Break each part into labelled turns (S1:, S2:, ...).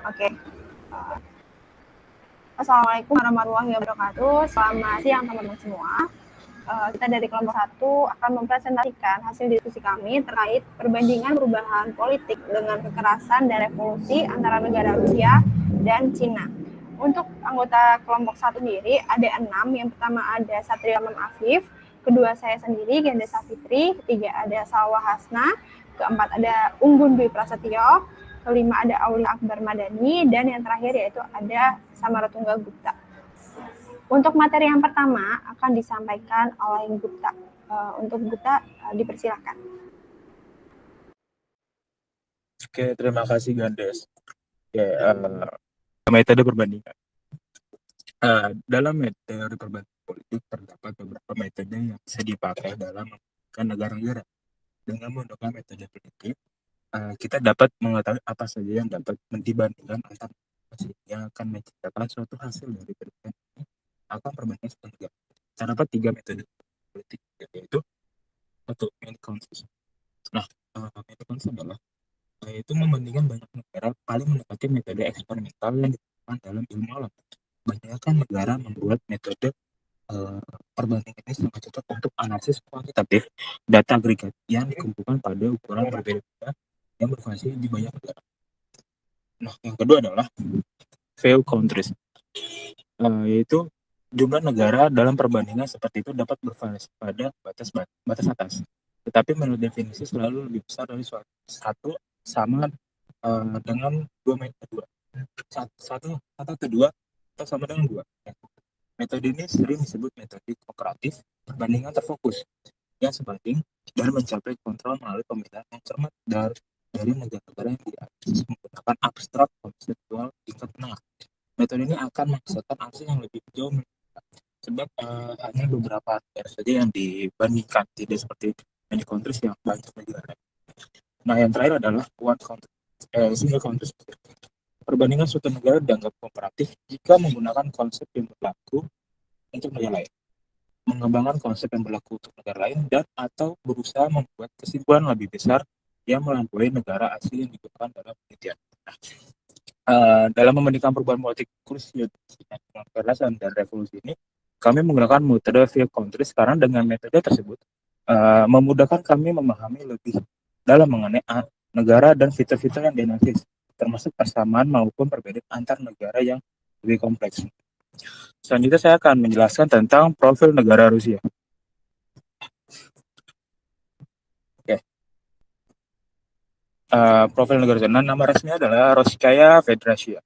S1: Oke. Assalamualaikum warahmatullahi wabarakatuh. Selamat siang teman-teman semua. Kita dari kelompok 1 akan mempresentasikan hasil diskusi kami terkait perbandingan perubahan politik dengan kekerasan dan revolusi antara negara Rusia dan Cina. Untuk anggota kelompok 1 sendiri ada 6. Yang pertama ada Satria Mam Afif, kedua saya sendiri Genda Safitri, ketiga ada Salwa Hasna, keempat ada Unggun Dwi Prasetyo, kelima ada Aulia Akbar Madani, dan yang terakhir yaitu ada Samaratungga Gupta. Untuk materi yang pertama akan disampaikan oleh Gupta. Untuk Gupta dipersilakan.
S2: Oke, terima kasih Gandes. Oke, metode perbandingan. Dalam teori perbandingan politik terdapat beberapa metode yang bisa dipakai dalam membandingkan negara-negara. Dengan menggunakan metode politik, kita dapat mengetahui apa saja yang dapat dibandingkan antar sehingga akan menciptakan suatu hasil dari perbandingan ini akan perbandingan suatu negara. Terdapat 3 metode politik, yaitu satu main consensus. Nah, main consensus adalah yaitu membandingkan banyak negara paling mendekati metode eksperimental yang digunakan dalam ilmu alam. Banyakkan negara membuat metode perbandingan ini sangat cocok untuk analisis kuantitatif data agregat yang dikumpulkan pada ukuran berbeda-beda yang bervariasi di banyak negara. Nah, yang kedua adalah fail countries, yaitu jumlah negara dalam perbandingan seperti itu dapat bervariasi pada batas atas. Tetapi menurut definisi selalu lebih besar dari satu sama dengan 2 metode 2. Satu atau 2 atau sama dengan 2. Metode ini sering disebut metode kooperatif perbandingan terfokus yang sebanding dan mencapai kontrol melalui pemilihan yang cermat dari negara-negara yang dianalisis menggunakan abstrak konseptual tingkat menengah. Metode ini akan menghasilkan aksi yang lebih jauh sebab hanya beberapa negara saja yang dibandingkan, tidak seperti many countries yang banyak negara. Nah, yang terakhir adalah single countries. Perbandingan suatu negara dianggap kooperatif jika menggunakan konsep yang berlaku untuk negara lain, mengembangkan konsep yang berlaku untuk negara lain, dan atau berusaha membuat kesimpulan lebih besar yang melampaui negara asli yang digunakan dalam penelitian. Nah, dalam membandingkan perubahan politik krusial kekerasan dan revolusi ini, kami menggunakan metode field countries karena dengan metode tersebut memudahkan kami memahami lebih dalam mengenai negara dan fitur-fitur yang dianalisis, termasuk persamaan maupun perbedaan antar negara yang lebih kompleks. Selanjutnya saya akan menjelaskan tentang profil negara Rusia. Oke. Profil negara Rusia. Nah, nama resminya adalah Rossiyaya Federasia.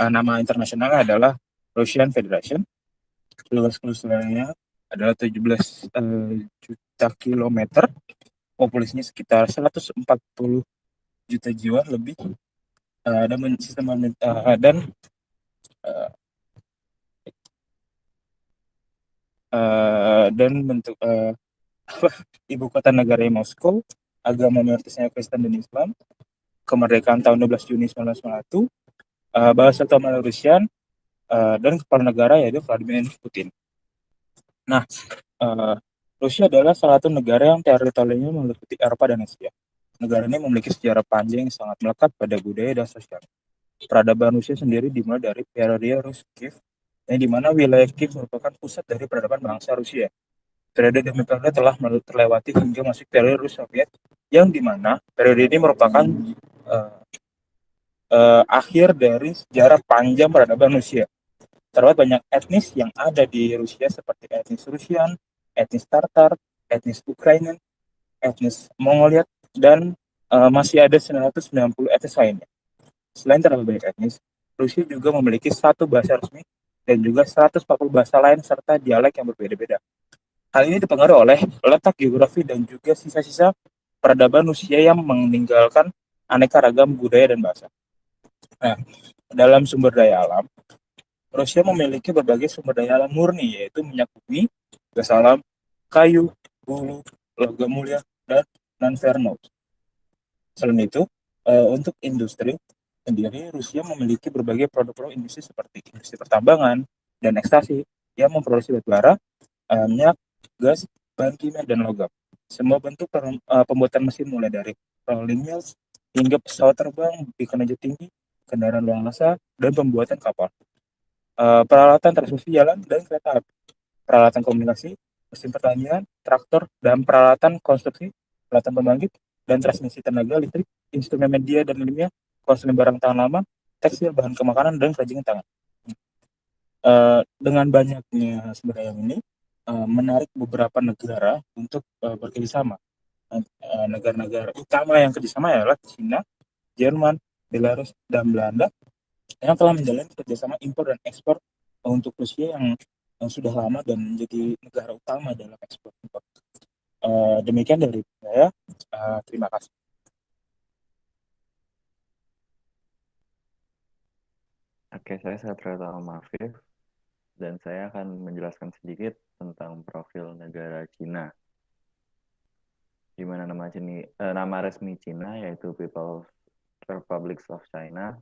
S2: Nama internasionalnya adalah Russian Federation. Luas keseluruhannya adalah 17 juta kilometer. Populasinya sekitar 140 juta jiwa lebih. Dan sistem dan bentuk ibu kota negaranya Moskow, agama mayoritasnya Kristen dan Islam, kemerdekaan tahun 12 Juni 1991, bahasa utama Rusian, dan kepala negara yaitu Vladimir Putin. Nah, Rusia adalah salah satu negara yang teritorialnya meliputi Eropa dan Asia. Negara ini memiliki sejarah panjang yang sangat melekat pada budaya dan sosial. Peradaban Rusia sendiri dimulai dari periode Rus Kiev, yang dimana wilayah Kiev merupakan pusat dari peradaban bangsa Rusia. Periode demi periode telah terlewati hingga masuk periode Rus Soviet, yang dimana periode ini merupakan akhir dari sejarah panjang peradaban Rusia. Terdapat banyak etnis yang ada di Rusia seperti etnis Rusian, etnis Tartar, etnis Ukraina, etnis Mongolia, dan masih ada 990 etnis lainnya. Selain terlalu banyak etnis, Rusia juga memiliki satu bahasa resmi dan juga 140 bahasa lain serta dialek yang berbeda-beda. Hal ini dipengaruhi oleh letak geografi dan juga sisa-sisa peradaban Rusia yang meninggalkan aneka ragam budaya dan bahasa. Nah, dalam sumber daya alam, Rusia memiliki berbagai sumber daya alam murni, yaitu minyak bumi, gas alam, kayu, bulu, logam mulia, dan non-ferrous. Selain itu, untuk industri sendiri, Rusia memiliki berbagai produk-produk industri seperti industri pertambangan dan ekstasi yang memproduksi batu bara, minyak, gas, bahan kimia, dan logam. Semua bentuk pembuatan mesin mulai dari rolling mills, hingga pesawat terbang, beacon energi tinggi, kendaraan luar angkasa, dan pembuatan kapal. Peralatan transportasi jalan dan kereta api, peralatan komunikasi, mesin pertanian, traktor, dan peralatan konstruksi, peralatan pembangkit, dan transmisi tenaga listrik, instrumen media dan ilmiah, konsumen barang tahan lama, tekstil, bahan kemakanan, dan kerajinan tangan. Dengan banyaknya sumber daya ini, menarik beberapa negara untuk bekerjasama. Negara-negara utama yang kerjasama adalah China, Jerman, Belarus, dan Belanda yang telah menjalin kerjasama impor dan ekspor untuk Rusia yang sudah lama dan menjadi negara utama dalam ekspor impor. Demikian dari saya. Terima kasih.
S3: Oke, saya Satria Mafif dan saya akan menjelaskan sedikit tentang profil negara Cina. Di mana nama resmi Cina yaitu People's Republic of China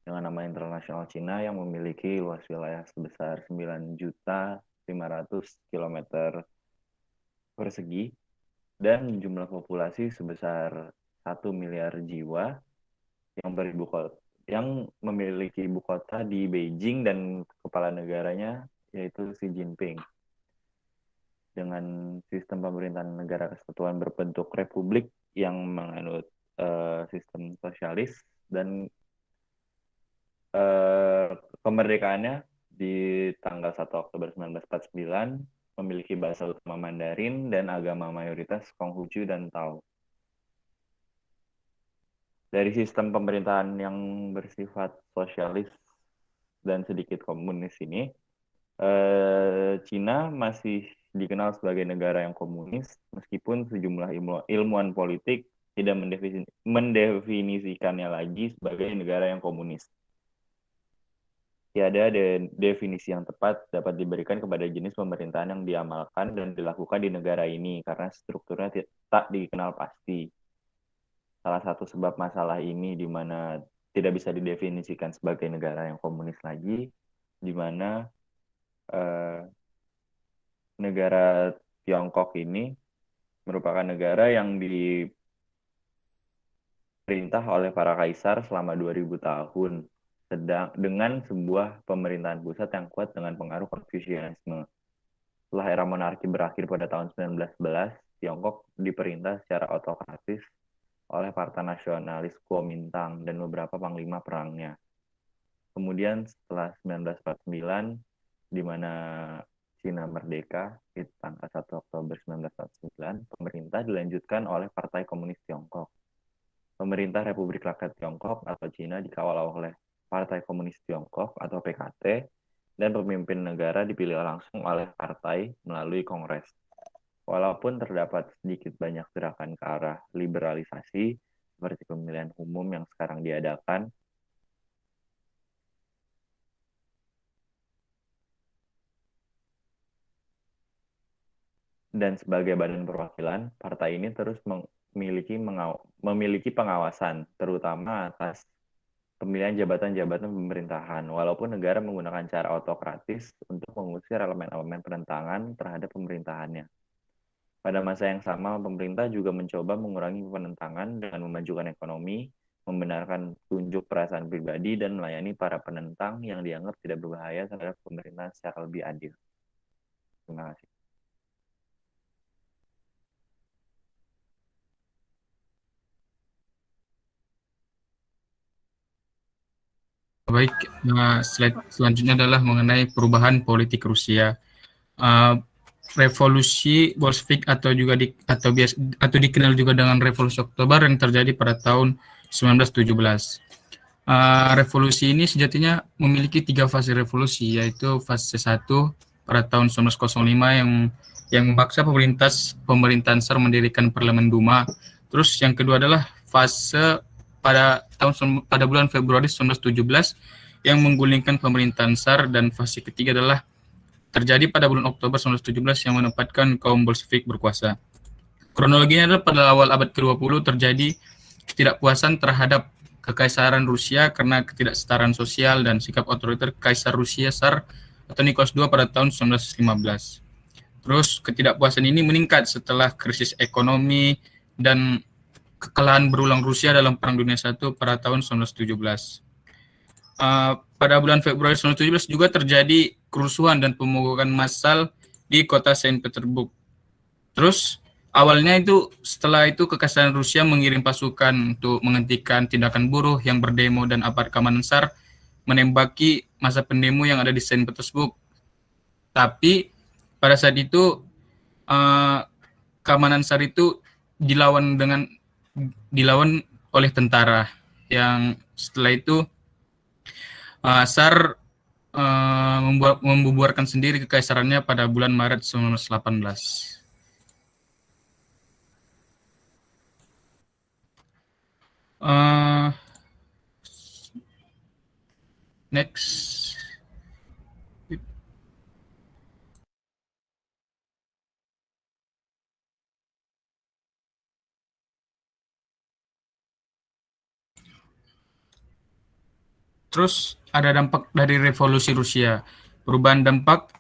S3: dengan nama internasional Cina yang memiliki luas wilayah sebesar 9.500.000 km persegi dan jumlah populasi sebesar 1 miliar jiwa yang memiliki ibu kota di Beijing dan kepala negaranya yaitu Xi Jinping. Dengan sistem pemerintahan negara kesatuan berbentuk republik yang menganut sistem sosialis dan kemerdekaannya di tanggal 1 Oktober 1949 memiliki bahasa utama Mandarin dan agama mayoritas Konghucu dan Tao. Dari sistem pemerintahan yang bersifat sosialis dan sedikit komunis ini, Cina masih dikenal sebagai negara yang komunis, meskipun sejumlah ilmuwan politik tidak mendefinisikannya lagi sebagai negara yang komunis. Tiada definisi yang tepat dapat diberikan kepada jenis pemerintahan yang diamalkan dan dilakukan di negara ini karena strukturnya tak dikenal pasti. Salah satu sebab masalah ini di mana tidak bisa didefinisikan sebagai negara yang komunis lagi, di mana negara Tiongkok ini merupakan negara yang diperintah oleh para kaisar selama 2000 tahun, dengan sebuah pemerintahan pusat yang kuat dengan pengaruh Konfusianisme. Setelah era monarki berakhir pada tahun 1911, Tiongkok diperintah secara autokratis oleh Partai Nasionalis Kuomintang dan beberapa panglima perangnya. Kemudian setelah 1949, di mana Cina merdeka di tanggal 1 Oktober 1949, pemerintah dilanjutkan oleh Partai Komunis Tiongkok. Pemerintah Republik Rakyat Tiongkok atau Cina dikawal oleh Partai Komunis Tiongkok atau PKT, dan pemimpin negara dipilih langsung oleh partai melalui Kongres. Walaupun terdapat sedikit banyak gerakan ke arah liberalisasi, seperti pemilihan umum yang sekarang diadakan, dan sebagai badan perwakilan, partai ini terus memiliki pengawasan, terutama atas pemilihan jabatan-jabatan pemerintahan, walaupun negara menggunakan cara autokratis untuk mengusir elemen-elemen penentangan terhadap pemerintahannya. Pada masa yang sama, pemerintah juga mencoba mengurangi penentangan dengan memajukan ekonomi, membenarkan tunjuk perasaan pribadi, dan melayani para penentang yang dianggap tidak berbahaya terhadap pemerintahan secara lebih adil. Terima kasih.
S4: Baik, slide selanjutnya adalah mengenai perubahan politik Rusia. Revolusi Bolshevik atau dikenal juga dengan Revolusi Oktober yang terjadi pada tahun 1917. Revolusi ini sejatinya memiliki 3 fase revolusi, yaitu fase 1 pada tahun 1905 yang memaksa pemerintahan Tsar mendirikan Parlemen Duma. Terus yang kedua adalah fase pada bulan Februari 1917 yang menggulingkan pemerintahan Tsar, dan fase ketiga adalah terjadi pada bulan Oktober 1917 yang menempatkan kaum Bolshevik berkuasa. Kronologinya adalah pada awal abad ke-20 terjadi ketidakpuasan terhadap kekaisaran Rusia karena ketidaksetaraan sosial dan sikap otoriter Kaisar Rusia Tsar atau Nicholas II pada tahun 1915. Terus ketidakpuasan ini meningkat setelah krisis ekonomi dan kekalahan berulang Rusia dalam Perang Dunia I pada tahun 1917. Pada bulan Februari 1917 juga terjadi kerusuhan dan pemogokan massal di kota Saint Petersburg. Terus awalnya itu setelah itu kekaisaran Rusia mengirim pasukan untuk menghentikan tindakan buruh yang berdemo dan aparat keamanan SAR menembaki masa pendemo yang ada di Saint Petersburg. Tapi pada saat itu keamanan SAR itu dilawan oleh tentara yang setelah itu SAR membubarkan sendiri kekaisarannya pada bulan Maret 1918. Next. Terus ada dampak dari revolusi Rusia. Perubahan dampak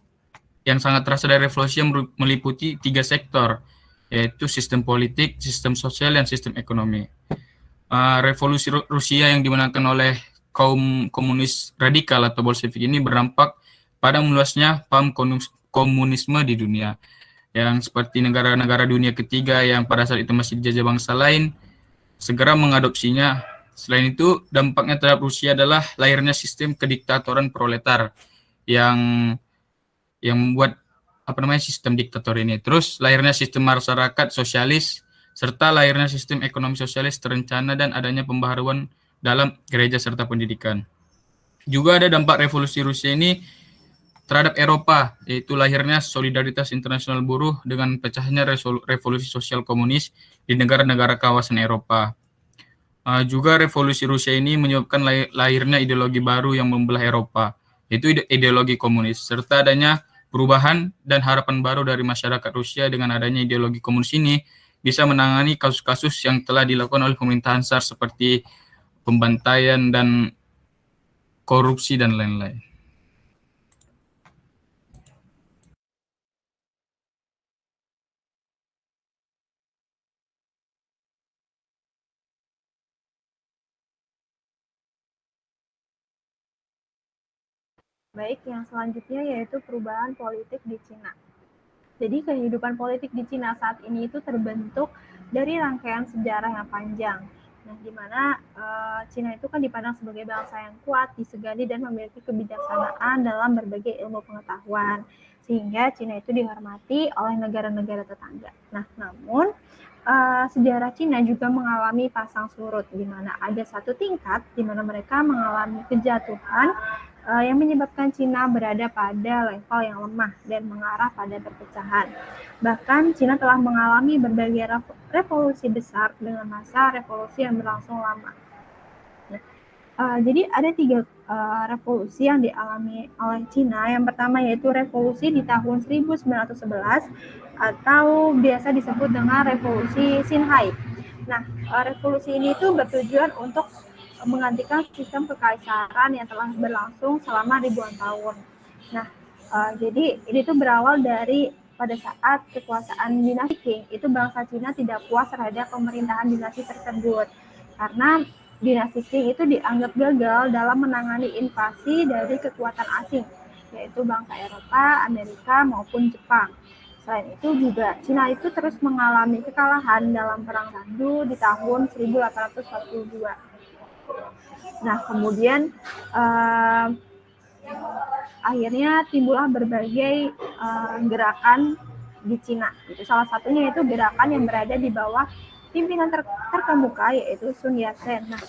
S4: yang sangat terasa dari revolusi yang meliputi 3 sektor, yaitu sistem politik, sistem sosial, dan sistem ekonomi. Revolusi Rusia yang dimenangkan oleh kaum komunis radikal atau Bolshevik ini berdampak pada meluasnya paham komunisme di dunia, yang seperti negara-negara dunia ketiga yang pada saat itu masih dijajah bangsa lain segera mengadopsinya. Selain itu, dampaknya terhadap Rusia adalah lahirnya sistem kediktatoran proletar yang membuat sistem diktator ini. Terus lahirnya sistem masyarakat sosialis serta lahirnya sistem ekonomi sosialis terencana dan adanya pembaharuan dalam gereja serta pendidikan. Juga ada dampak revolusi Rusia ini terhadap Eropa, yaitu lahirnya solidaritas internasional buruh dengan pecahnya revolusi sosial komunis di negara-negara kawasan Eropa. Juga revolusi Rusia ini menyebabkan lahirnya ideologi baru yang membelah Eropa, yaitu ideologi komunis, serta adanya perubahan dan harapan baru dari masyarakat Rusia. Dengan adanya ideologi komunis ini bisa menangani kasus-kasus yang telah dilakukan oleh pemerintahan SAR seperti pembantaian dan korupsi dan lain-lain.
S1: Baik, yang selanjutnya yaitu perubahan politik di Cina. Jadi kehidupan politik di Cina saat ini itu terbentuk dari rangkaian sejarah yang panjang. Nah, di mana Cina itu kan dipandang sebagai bangsa yang kuat, disegani dan memiliki kebijaksanaan dalam berbagai ilmu pengetahuan, sehingga Cina itu dihormati oleh negara-negara tetangga. Nah, namun sejarah Cina juga mengalami pasang surut, di mana ada satu tingkat di mana mereka mengalami kejatuhan yang menyebabkan Cina berada pada level yang lemah dan mengarah pada perpecahan. Bahkan Cina telah mengalami berbagai revolusi besar dengan masa revolusi yang berlangsung lama. Jadi ada 3 revolusi yang dialami oleh Cina. Yang pertama yaitu revolusi di tahun 1911 atau biasa disebut dengan revolusi Xinhai. Nah, revolusi ini tuh bertujuan untuk menggantikan sistem kekaisaran yang telah berlangsung selama ribuan tahun. Nah, jadi ini tuh berawal dari pada saat kekuasaan dinasti Qing, itu bangsa Cina tidak puas terhadap pemerintahan dinasti tersebut. Karena dinasti Qing itu dianggap gagal dalam menangani invasi dari kekuatan asing, yaitu bangsa Eropa, Amerika, maupun Jepang. Selain itu juga Cina itu terus mengalami kekalahan dalam Perang Sandu di tahun 1842. Nah, kemudian akhirnya timbullah berbagai gerakan di Cina. Itu salah satunya yaitu gerakan yang berada di bawah pimpinan terkemuka yaitu Sun Yat-sen. Nah,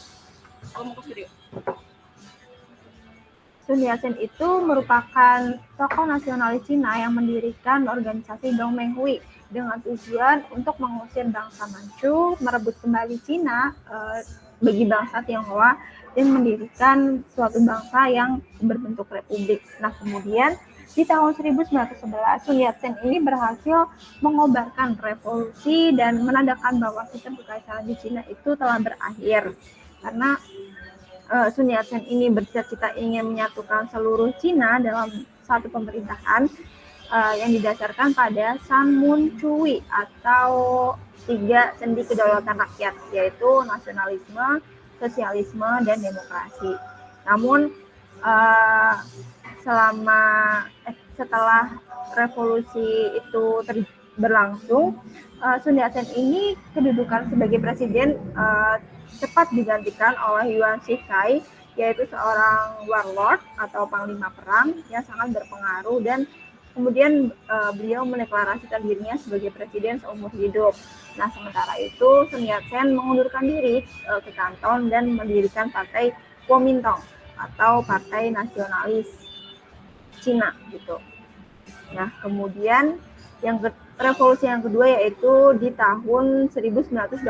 S1: Sun Yat-sen itu merupakan tokoh nasionalis Cina yang mendirikan organisasi Dongmenghui dengan tujuan untuk mengusir bangsa Manchu, merebut kembali Cina bagi bangsa Tionghoa dan mendirikan suatu bangsa yang berbentuk republik. Nah, kemudian di tahun 1911 Sun Yat-sen ini berhasil mengobarkan revolusi dan menandakan bahwa sistem kekaisaran di Cina itu telah berakhir. Karena Sun Yat-sen ini bercita-cita ingin menyatukan seluruh Cina dalam satu pemerintahan. yang didasarkan pada Sanmuncuwi atau 3 sendi kedaulatan rakyat, yaitu nasionalisme, sosialisme, dan demokrasi. Namun setelah revolusi itu berlangsung, Sun Yat-sen ini kedudukan sebagai presiden cepat digantikan oleh Yuan Shikai, yaitu seorang warlord atau panglima perang yang sangat berpengaruh, dan kemudian beliau mendeklarasikan dirinya sebagai presiden seumur hidup. Nah, sementara itu Sun Yat-sen mengundurkan diri ke kanton dan mendirikan partai Kuomintang atau Partai Nasionalis Cina gitu. Nah, kemudian revolusi yang kedua yaitu di tahun 1928.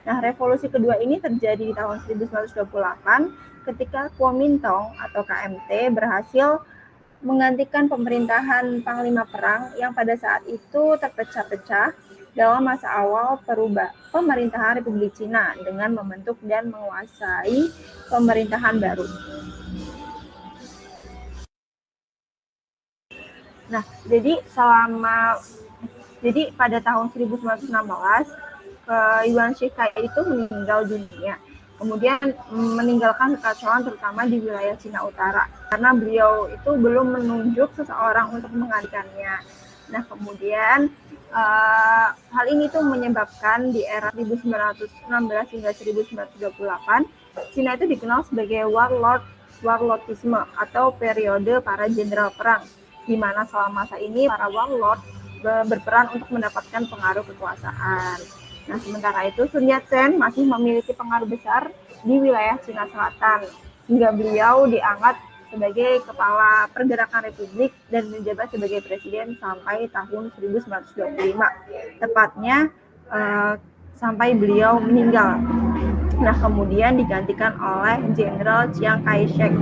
S1: Nah, revolusi kedua ini terjadi di tahun 1928 ketika Kuomintang atau KMT berhasil menggantikan pemerintahan panglima perang yang pada saat itu terpecah-pecah dalam masa awal pemerintahan Republik Cina dengan membentuk dan menguasai pemerintahan baru. Nah, jadi pada tahun 1916 Yuan Shikai itu meninggal dunia. Kemudian meninggalkan kekacauan terutama di wilayah Cina Utara karena beliau itu belum menunjuk seseorang untuk menggantikannya. Nah, kemudian hal ini tuh menyebabkan di era 1916 hingga 1928 Cina itu dikenal sebagai warlordisme atau periode para jenderal perang, di mana selama masa ini para warlord berperan untuk mendapatkan pengaruh kekuasaan. Nah, sementara itu Sun Yat-sen masih memiliki pengaruh besar di wilayah Cina Selatan hingga beliau diangkat sebagai kepala pergerakan republik dan menjabat sebagai presiden sampai tahun 1925, tepatnya sampai beliau meninggal. Nah, kemudian digantikan oleh Jenderal Chiang Kai-shek.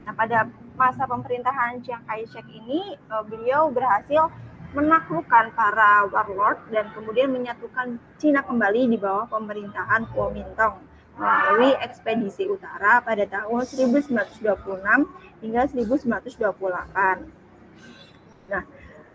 S1: Nah, pada masa pemerintahan Chiang Kai-shek ini, beliau berhasil menaklukkan para warlord dan kemudian menyatukan Cina kembali di bawah pemerintahan Kuomintang melalui ekspedisi utara pada tahun 1926 hingga 1928. Nah,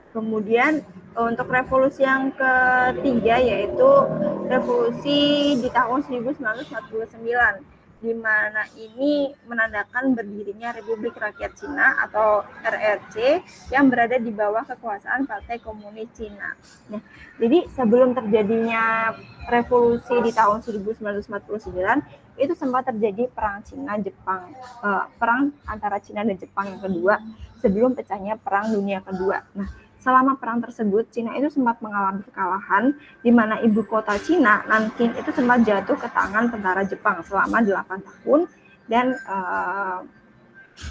S1: kemudian untuk revolusi yang ketiga yaitu revolusi di tahun 1949, di mana ini menandakan berdirinya Republik Rakyat Cina atau RRC yang berada di bawah kekuasaan Partai Komunis Cina. Nah, jadi sebelum terjadinya revolusi di tahun 1949 itu sempat terjadi perang Cina-Jepang, perang antara Cina dan Jepang yang kedua sebelum pecahnya Perang Dunia Kedua. Nah, selama perang tersebut, Cina itu sempat mengalami kekalahan, di mana ibu kota Cina, Nanking, itu sempat jatuh ke tangan tentara Jepang selama 8 tahun. Dan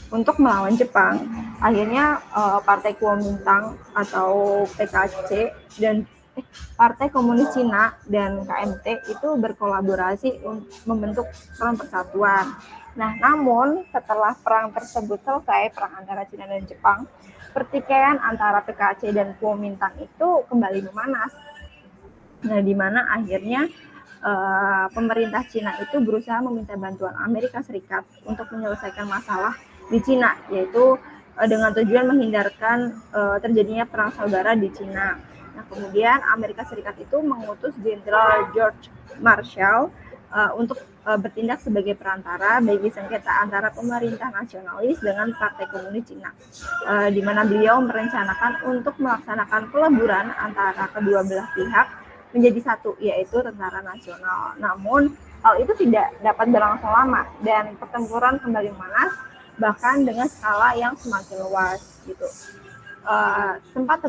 S1: untuk melawan Jepang, akhirnya Partai Kuomintang atau PKC dan Partai Komunis Cina dan KMT itu berkolaborasi untuk membentuk Front Persatuan. Nah, namun setelah perang tersebut selesai, perang antara Cina dan Jepang, pertikaian antara PKC dan Kuomintang itu kembali memanas. Nah, di mana akhirnya pemerintah Cina itu berusaha meminta bantuan Amerika Serikat untuk menyelesaikan masalah di Cina, yaitu dengan tujuan menghindarkan terjadinya perang saudara di Cina. Nah, kemudian Amerika Serikat itu mengutus Jenderal George Marshall untuk bertindak sebagai perantara bagi sengketa antara pemerintah nasionalis dengan Partai Komunis Cina, di mana beliau merencanakan untuk melaksanakan peleburan antara kedua belah pihak menjadi satu, yaitu tentara nasional. Namun hal itu tidak dapat berlangsung lama dan pertempuran kembali memanas, bahkan dengan skala yang semakin luas gitu. Sempat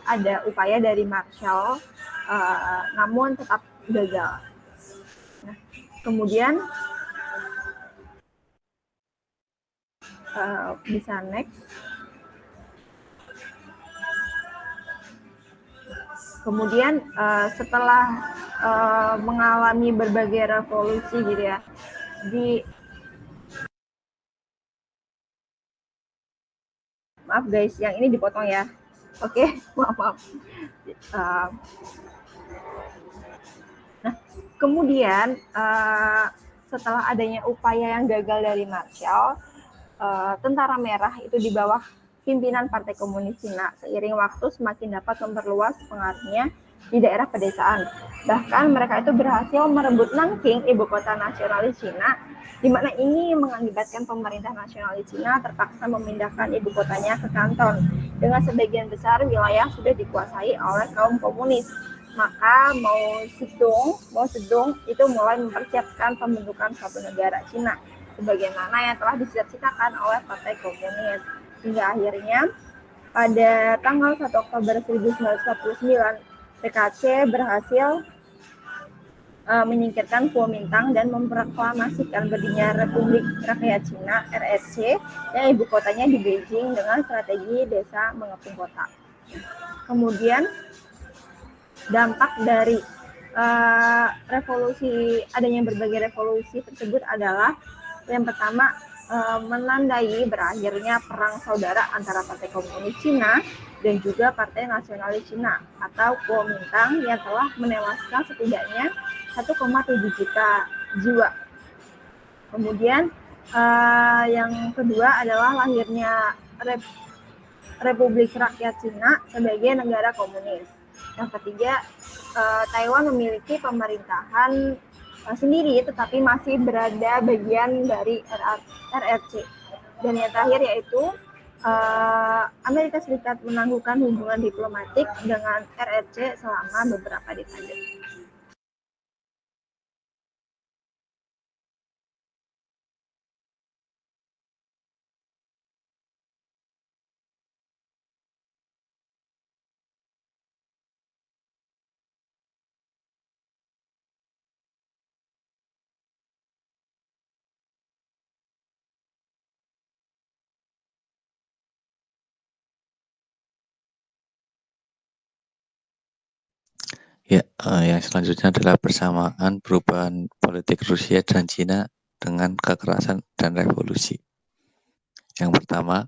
S1: ada upaya dari Marshall, namun tetap gagal. Nah, kemudian bisa next. Kemudian setelah mengalami berbagai revolusi gitu ya, maaf guys, yang ini dipotong ya. Oke, maaf. Nah, kemudian setelah adanya upaya yang gagal dari Marshall, Tentara Merah itu di bawah pimpinan Partai Komunis Cina. Seiring waktu semakin dapat memperluas pengaruhnya di daerah pedesaan. Bahkan mereka itu berhasil merebut Nanking, ibu kota nasionalis Cina, di mana ini mengakibatkan pemerintah nasionalis Cina terpaksa memindahkan ibu kotanya ke Kanton. Dengan sebagian besar wilayah sudah dikuasai oleh kaum komunis, maka Mao Zedong itu mulai mempersiapkan pembentukan suatu negara Cina, sebagaimana yang telah dicita-citakan oleh Partai Komunis. Hingga akhirnya pada tanggal 1 Oktober 1949, PKC berhasil menyingkirkan Kuomintang dan memproklamasikan berdirinya Republik Rakyat Cina (RRC) yang ibu kotanya di Beijing dengan strategi desa mengepung kota. Kemudian dampak dari adanya berbagai revolusi tersebut adalah yang pertama, menandai berakhirnya perang saudara antara Partai Komunis Cina dan juga Partai Nasionalis Cina atau Kuomintang yang telah menewaskan setidaknya 1,7 juta jiwa. Kemudian yang kedua adalah lahirnya Republik Rakyat Cina sebagai negara komunis. Yang ketiga, Taiwan memiliki pemerintahan sendiri tetapi masih berada bagian dari RRC. Dan yang terakhir yaitu Amerika Serikat menangguhkan hubungan diplomatik dengan RRC selama beberapa dekade.
S5: Ya, yang selanjutnya adalah persamaan perubahan politik Rusia dan Cina dengan kekerasan dan revolusi. Yang pertama,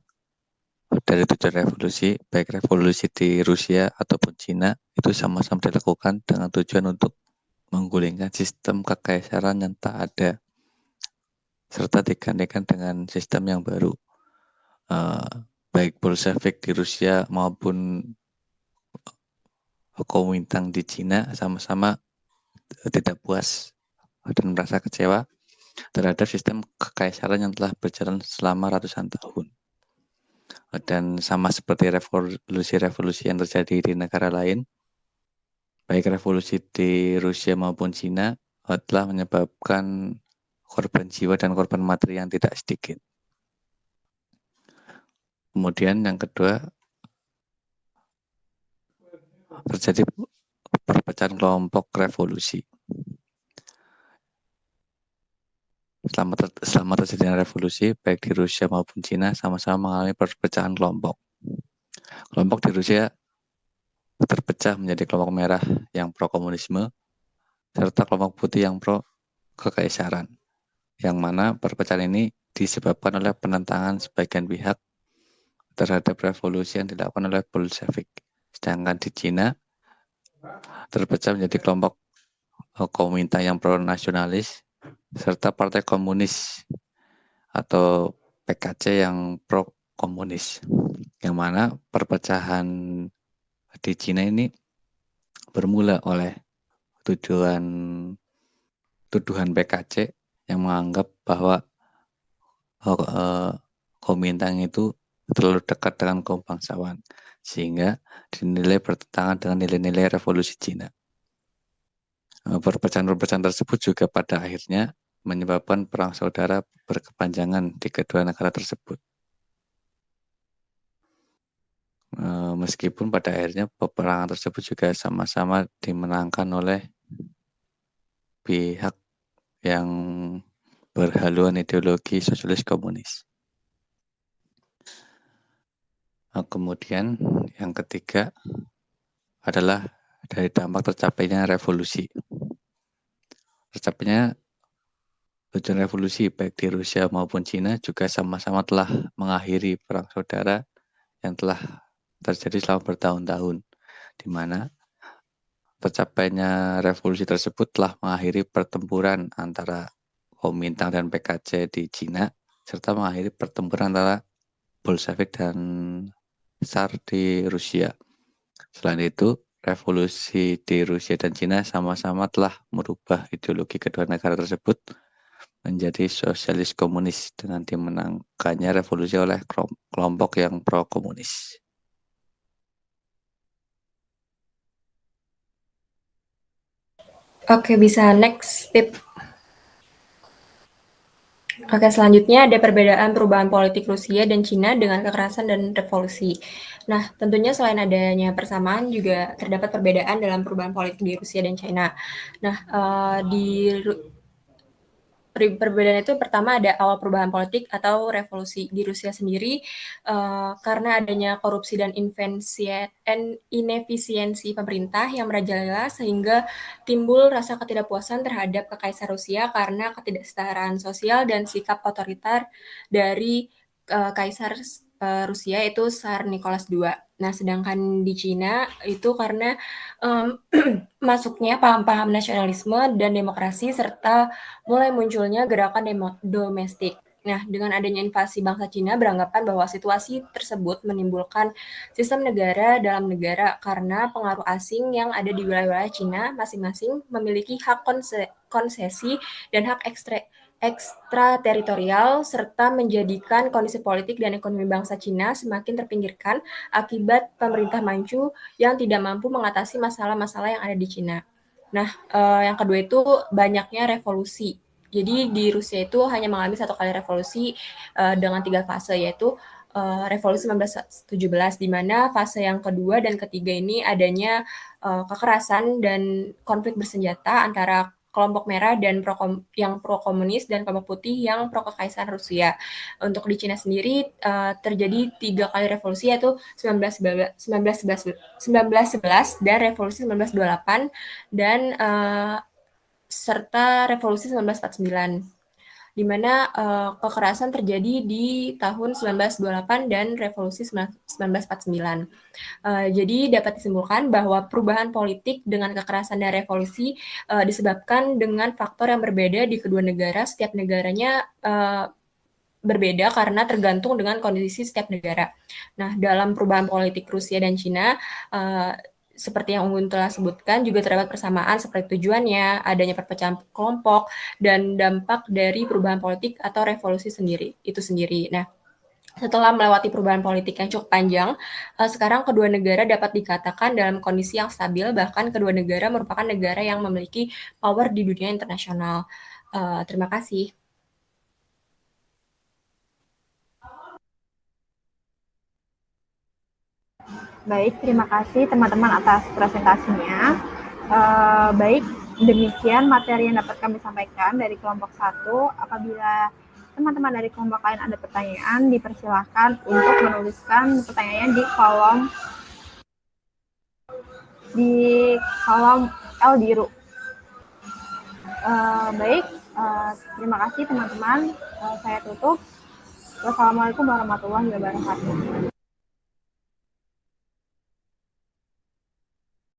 S5: dari tujuan revolusi, baik revolusi di Rusia ataupun Cina, itu sama-sama dilakukan dengan tujuan untuk menggulingkan sistem kekaisaran yang tak ada, serta digantikan dengan sistem yang baru. Baik Bolshevik di Rusia maupun Kuomintang di Cina sama-sama tidak puas dan merasa kecewa terhadap sistem kekaisaran yang telah berjalan selama ratusan tahun. Dan sama seperti revolusi-revolusi yang terjadi di negara lain, baik revolusi di Rusia maupun Cina telah menyebabkan korban jiwa dan korban materi yang tidak sedikit. Kemudian yang kedua, terjadi perpecahan kelompok revolusi. Selama terjadinya revolusi, baik di Rusia maupun Cina sama-sama mengalami perpecahan kelompok. Kelompok di Rusia terpecah menjadi kelompok merah yang pro-komunisme, serta kelompok putih yang pro-kekaisaran, yang mana perpecahan ini disebabkan oleh penentangan sebagian pihak terhadap revolusi yang dilakukan oleh Bolshevik. Sedangkan di Cina terpecah menjadi kelompok Kuomintang yang pro-nasionalis, serta Partai Komunis atau PKC yang pro-komunis, yang mana perpecahan di Cina ini bermula oleh tuduhan PKC yang menganggap bahwa Kuomintang itu terlalu dekat dengan kaum bangsawan, sehingga dinilai bertentangan dengan nilai-nilai revolusi Cina. Perpecahan-perpecahan tersebut juga pada akhirnya menyebabkan perang saudara berkepanjangan di kedua negara tersebut. Meskipun pada akhirnya peperangan tersebut juga sama-sama dimenangkan oleh pihak yang berhaluan ideologi sosialis komunis. Kemudian yang ketiga adalah dari dampak tercapainya revolusi. Tercapainya tujuan revolusi baik di Rusia maupun Cina juga sama-sama telah mengakhiri perang saudara yang telah terjadi selama bertahun-tahun, di mana tercapainya revolusi tersebut telah mengakhiri pertempuran antara Kuomintang dan PKC di Cina, serta mengakhiri pertempuran antara Bolshevik dan Tsar di Rusia. Selain itu, revolusi di Rusia dan Cina sama-sama telah merubah ideologi kedua negara tersebut menjadi sosialis komunis dengan dimenangkannya revolusi oleh kelompok yang pro-komunis.
S6: Oke, bisa next, Pip. Oke, selanjutnya ada perbedaan perubahan politik Rusia dan Cina dengan kekerasan dan revolusi. Nah, tentunya selain adanya persamaan juga terdapat perbedaan dalam perubahan politik di Rusia dan China. Nah, perbedaan itu pertama ada awal perubahan politik atau revolusi di Rusia sendiri karena adanya korupsi dan inefisiensi pemerintah yang merajalela sehingga timbul rasa ketidakpuasan terhadap Kekaisar Rusia karena ketidaksetaraan sosial dan sikap otoriter dari Kaisar Rusia itu Tsar Nicholas II. Nah, sedangkan di Cina itu karena masuknya paham-paham nasionalisme dan demokrasi serta mulai munculnya gerakan domestik. Nah, dengan adanya invasi bangsa Cina beranggapan bahwa situasi tersebut menimbulkan sistem negara dalam negara karena pengaruh asing yang ada di wilayah-wilayah Cina masing-masing memiliki hak konsesi dan hak ekstrateritorial serta menjadikan kondisi politik dan ekonomi bangsa Cina semakin terpinggirkan akibat pemerintah Manchu yang tidak mampu mengatasi masalah-masalah yang ada di Cina. Nah, yang kedua itu banyaknya revolusi. Jadi di Rusia itu hanya mengalami satu kali revolusi dengan 3 fase, yaitu revolusi 1917, di mana fase yang kedua dan ketiga ini adanya kekerasan dan konflik bersenjata antara kelompok merah dan yang pro-komunis dan kelompok putih yang pro-kekaisaran Rusia. Untuk di Cina sendiri terjadi 3 kali revolusi, yaitu 1911 dan revolusi 1928 dan serta revolusi 1949, di mana kekerasan terjadi di tahun 1928 dan revolusi 1949. Jadi dapat disimpulkan bahwa perubahan politik dengan kekerasan dan revolusi disebabkan dengan faktor yang berbeda di kedua negara. Setiap negaranya berbeda karena tergantung dengan kondisi setiap negara. Nah, dalam perubahan politik Rusia dan Cina, seperti yang Unggun telah sebutkan, juga terdapat persamaan seperti tujuannya, adanya perpecahan kelompok, dan dampak dari perubahan politik atau revolusi itu sendiri. Nah, setelah melewati perubahan politik yang cukup panjang, sekarang kedua negara dapat dikatakan dalam kondisi yang stabil, bahkan kedua negara merupakan negara yang memiliki power di dunia internasional. Terima kasih.
S1: Baik, terima kasih teman-teman atas presentasinya. Baik, demikian materi yang dapat kami sampaikan dari kelompok 1. Apabila teman-teman dari kelompok lain ada pertanyaan, dipersilahkan untuk menuliskan pertanyaannya di kolom L biru. Baik, terima kasih teman-teman. Saya tutup. Wassalamualaikum warahmatullahi wabarakatuh.